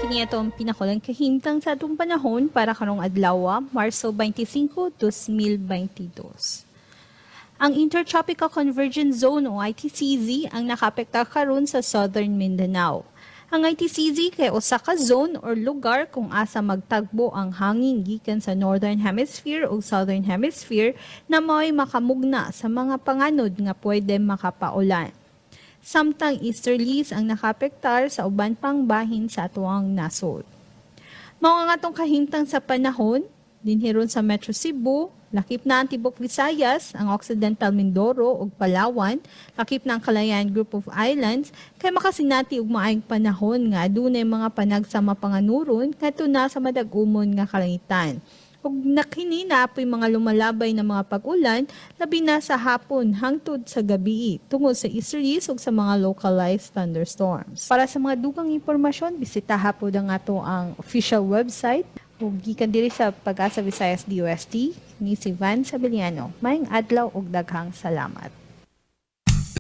Kini atong pinakulang kahimtang sa atong panahon para karong adlaw, Marso 25, 2022. Ang Intertropical Convergence Zone o ITCZ ang nakapektar karon sa Southern Mindanao. Ang ITCZ kay usa ka zone or lugar kung asa magtagbo ang hangin gikan sa Northern Hemisphere o Southern Hemisphere na mao'y makamugna sa mga panganod nga pwede makapaulan. Samtang easterlies ang nakapektar sa uban pang bahin sa atuang nasod. Mao ang atong kahimtang sa panahon, dinhiron sa Metro Cebu, lakip na ang Tibok Visayas, ang Occidental Mindoro ug Palawan, lakip na ang Calayan Group of Islands, kay makasinati og maayong panahon nga adunay mga panagsama panganuron ngadto na sa madag-umon nga kalangitan. Ug nakini na apoy mga lumalabay na mga pag-ulan labi na sa hapon hangtod sa gabi tungod sa easterlies ug sa mga localized thunderstorms. Para sa mga dugang impormasyon, bisitaha po ang ato ang official website ug gikan diri sa Pag-asa Visayas DOST ni si Van Sabeliano. Maayong adlaw ug daghang salamat.